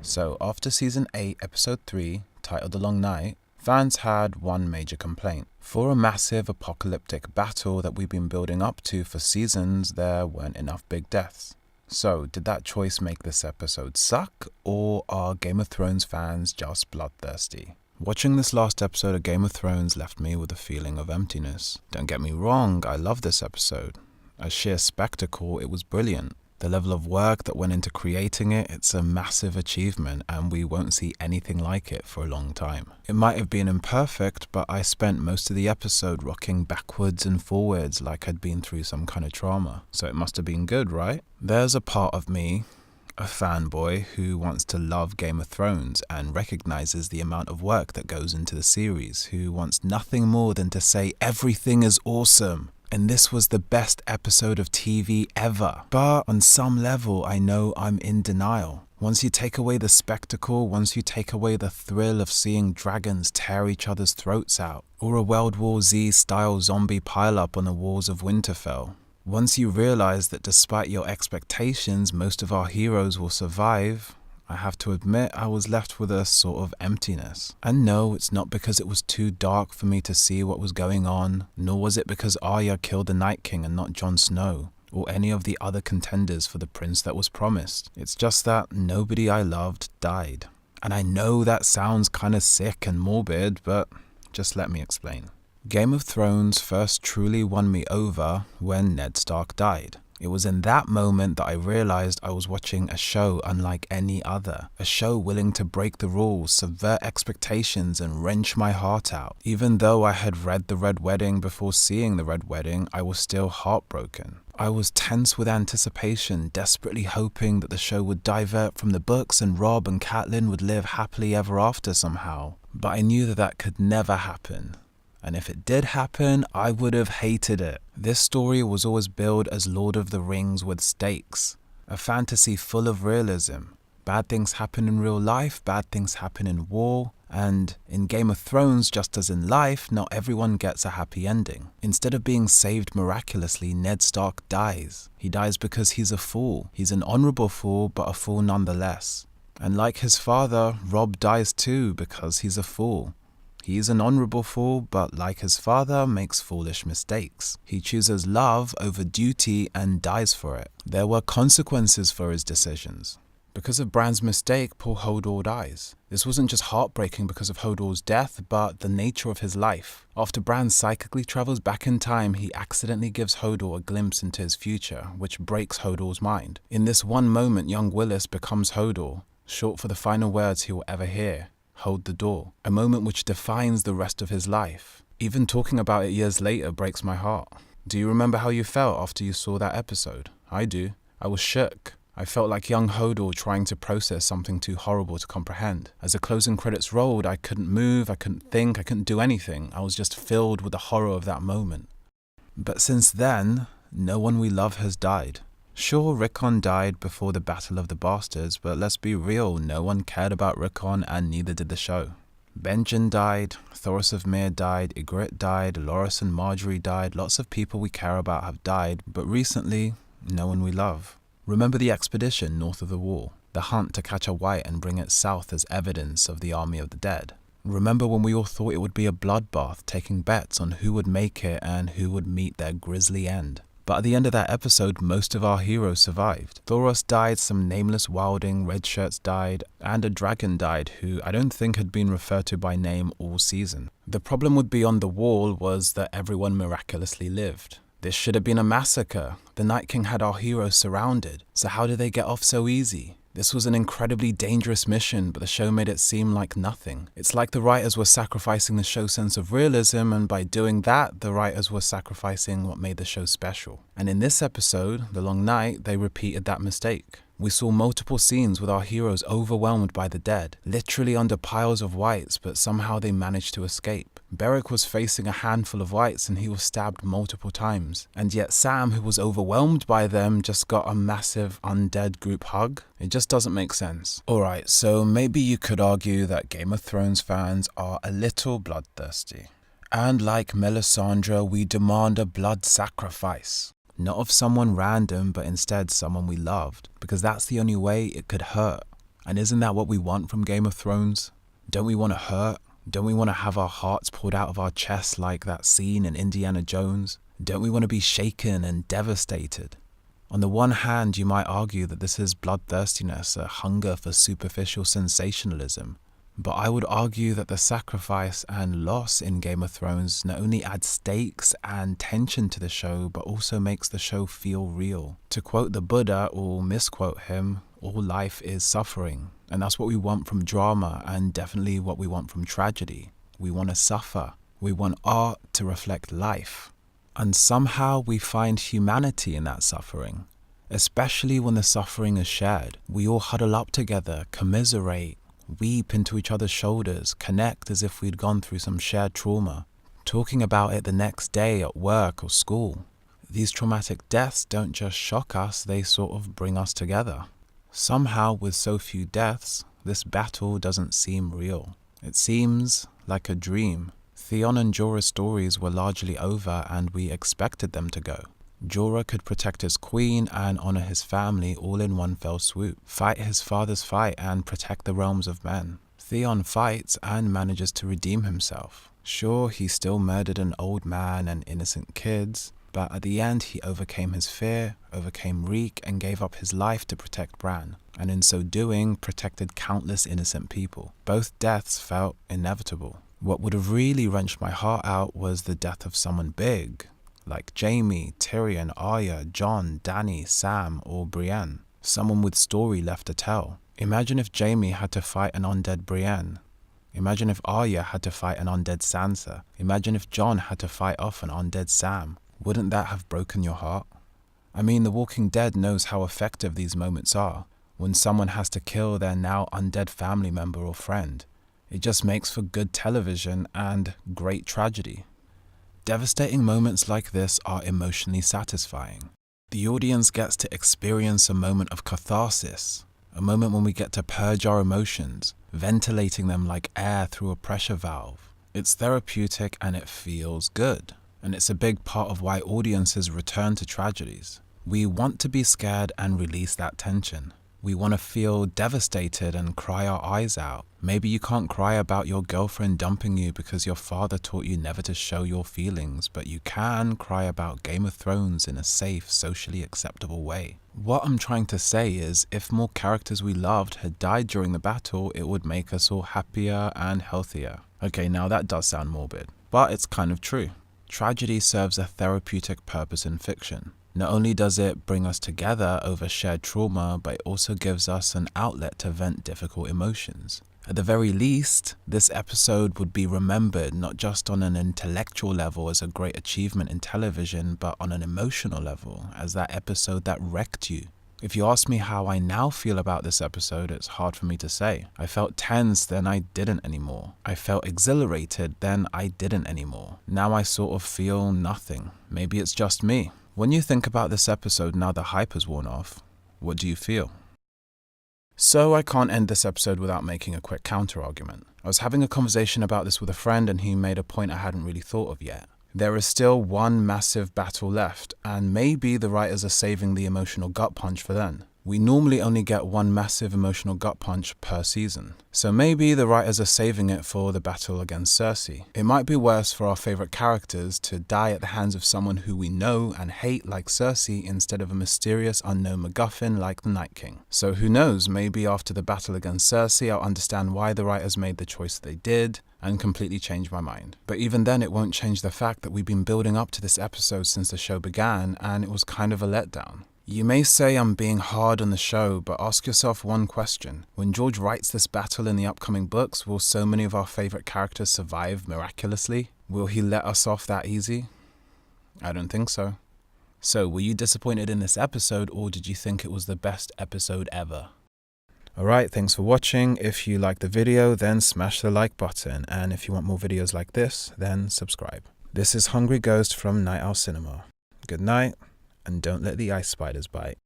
So after Season 8, Episode 3, titled The Long Night, fans had one major complaint. For a massive apocalyptic battle that we've been building up to for seasons, there weren't enough big deaths. So, did that choice make this episode suck, or are Game of Thrones fans just bloodthirsty? Watching this last episode of Game of Thrones left me with a feeling of emptiness. Don't get me wrong, I love this episode. As sheer spectacle, it was brilliant. The level of work that went into creating it, it's a massive achievement, and we won't see anything like it for a long time. It might have been imperfect, but I spent most of the episode rocking backwards and forwards like I'd been through some kind of trauma. So it must have been good, right? There's a part of me, a fanboy, who wants to love Game of Thrones and recognizes the amount of work that goes into the series, who wants nothing more than to say everything is awesome. And this was the best episode of TV ever. But on some level, I know I'm in denial. Once you take away the spectacle, once you take away the thrill of seeing dragons tear each other's throats out, or a World War Z style zombie pileup on the walls of Winterfell, once you realize that despite your expectations, most of our heroes will survive, I have to admit I was left with a sort of emptiness. And no, it's not because it was too dark for me to see what was going on, nor was it because Arya killed the Night King and not Jon Snow, or any of the other contenders for the prince that was promised. It's just that nobody I loved died. And I know that sounds kinda sick and morbid, but just let me explain. Game of Thrones first truly won me over when Ned Stark died. It was in that moment that I realized I was watching a show unlike any other. A show willing to break the rules, subvert expectations, and wrench my heart out. Even though I had read The Red Wedding before seeing The Red Wedding, I was still heartbroken. I was tense with anticipation, desperately hoping that the show would divert from the books and Robb and Catelyn would live happily ever after somehow. But I knew that that could never happen. And if it did happen, I would have hated it. This story was always billed as Lord of the Rings with stakes, a fantasy full of realism. Bad things happen in real life, bad things happen in war, and in Game of Thrones, just as in life, not everyone gets a happy ending. Instead of being saved miraculously, Ned Stark dies. He dies because he's a fool. He's an honorable fool, but a fool nonetheless. And like his father, Robb dies too because he's a fool. He's an honorable fool, but like his father, makes foolish mistakes. He chooses love over duty and dies for it. There were consequences for his decisions. Because of Bran's mistake, poor Hodor dies. This wasn't just heartbreaking because of Hodor's death, but the nature of his life. After Bran psychically travels back in time, he accidentally gives Hodor a glimpse into his future, which breaks Hodor's mind. In this one moment, young Willis becomes Hodor, short for the final words he will ever hear. Hold the door. A moment which defines the rest of his life. Even talking about it years later breaks my heart. Do you remember how you felt after you saw that episode? I do. I was shook. I felt like young Hodor trying to process something too horrible to comprehend. As the closing credits rolled, I couldn't move, I couldn't think, I couldn't do anything. I was just filled with the horror of that moment. But since then, no one we love has died. Sure, Rickon died before the Battle of the Bastards, but let's be real, no one cared about Rickon and neither did the show. Benjen died, Thoros of Myr died, Ygritte died, Loras and Marjorie died, lots of people we care about have died, but recently, no one we love. Remember the expedition north of the wall? The hunt to catch a white and bring it south as evidence of the army of the dead? Remember when we all thought it would be a bloodbath, taking bets on who would make it and who would meet their grisly end? But at the end of that episode, most of our heroes survived. Thoros died, some nameless wilding, red shirts died, and a dragon died who I don't think had been referred to by name all season. The problem with Beyond the Wall was that everyone miraculously lived. This should have been a massacre. The Night King had our heroes surrounded, so how did they get off so easy? This was an incredibly dangerous mission, but the show made it seem like nothing. It's like the writers were sacrificing the show's sense of realism, and by doing that, the writers were sacrificing what made the show special. And in this episode, The Long Night, they repeated that mistake. We saw multiple scenes with our heroes overwhelmed by the dead, literally under piles of whites, but somehow they managed to escape. Beric was facing a handful of whites and he was stabbed multiple times. And yet Sam, who was overwhelmed by them, just got a massive undead group hug. It just doesn't make sense. Alright, so maybe you could argue that Game of Thrones fans are a little bloodthirsty. And like Melisandre, we demand a blood sacrifice. Not of someone random, but instead someone we loved, because that's the only way it could hurt. And isn't that what we want from Game of Thrones? Don't we want to hurt? Don't we want to have our hearts pulled out of our chests like that scene in Indiana Jones? Don't we want to be shaken and devastated? On the one hand, you might argue that this is bloodthirstiness, a hunger for superficial sensationalism. But I would argue that the sacrifice and loss in Game of Thrones not only adds stakes and tension to the show, but also makes the show feel real. To quote the Buddha, or misquote him, all life is suffering. And that's what we want from drama, and definitely what we want from tragedy. We want to suffer. We want art to reflect life. And somehow we find humanity in that suffering, especially when the suffering is shared. We all huddle up together, commiserate, weep into each other's shoulders, connect as if we'd gone through some shared trauma, talking about it the next day at work or school. These traumatic deaths don't just shock us, they sort of bring us together. Somehow, with so few deaths, this battle doesn't seem real. It seems like a dream. Theon and Jorah's stories were largely over, and we expected them to go. Jorah could protect his queen and honor his family all in one fell swoop, fight his father's fight and protect the realms of men. Theon fights and manages to redeem himself. Sure, he still murdered an old man and innocent kids, but at the end he overcame his fear, overcame Reek, and gave up his life to protect Bran, and in so doing protected countless innocent people. Both deaths felt inevitable. What would have really wrenched my heart out was the death of someone big, like Jaime, Tyrion, Arya, Jon, Dany, Sam, or Brienne. Someone with story left to tell. Imagine if Jaime had to fight an undead Brienne. Imagine if Arya had to fight an undead Sansa. Imagine if Jon had to fight off an undead Sam. Wouldn't that have broken your heart? I mean, The Walking Dead knows how effective these moments are, when someone has to kill their now undead family member or friend. It just makes for good television and great tragedy. Devastating moments like this are emotionally satisfying. The audience gets to experience a moment of catharsis, a moment when we get to purge our emotions, ventilating them like air through a pressure valve. It's therapeutic and it feels good. And it's a big part of why audiences return to tragedies. We want to be scared and release that tension. We want to feel devastated and cry our eyes out. Maybe you can't cry about your girlfriend dumping you because your father taught you never to show your feelings, but you can cry about Game of Thrones in a safe, socially acceptable way. What I'm trying to say is, if more characters we loved had died during the battle, it would make us all happier and healthier. Okay, now that does sound morbid, but it's kind of true. Tragedy serves a therapeutic purpose in fiction. Not only does it bring us together over shared trauma, but it also gives us an outlet to vent difficult emotions. At the very least, this episode would be remembered not just on an intellectual level as a great achievement in television, but on an emotional level as that episode that wrecked you. If you ask me how I now feel about this episode, it's hard for me to say. I felt tense, then I didn't anymore. I felt exhilarated, then I didn't anymore. Now I sort of feel nothing. Maybe it's just me. When you think about this episode now the hype has worn off, what do you feel? So I can't end this episode without making a quick counter-argument. I was having a conversation about this with a friend and he made a point I hadn't really thought of yet. There is still one massive battle left, and maybe the writers are saving the emotional gut punch for then. We normally only get one massive emotional gut punch per season, so maybe the writers are saving it for the battle against Cersei. It might be worse for our favourite characters to die at the hands of someone who we know and hate like Cersei instead of a mysterious unknown MacGuffin like the Night King. So who knows, maybe after the battle against Cersei I'll understand why the writers made the choice they did and completely change my mind. But even then it won't change the fact that we've been building up to this episode since the show began, and it was kind of a letdown. You may say I'm being hard on the show, but ask yourself one question. When George writes this battle in the upcoming books, will so many of our favourite characters survive miraculously? Will he let us off that easy? I don't think so. So, were you disappointed in this episode, or did you think it was the best episode ever? Alright, thanks for watching. If you liked the video, then smash the like button, and if you want more videos like this, then subscribe. This is Hungry Ghost from Night Owl Cinema. Good night. And don't let the ice spiders bite.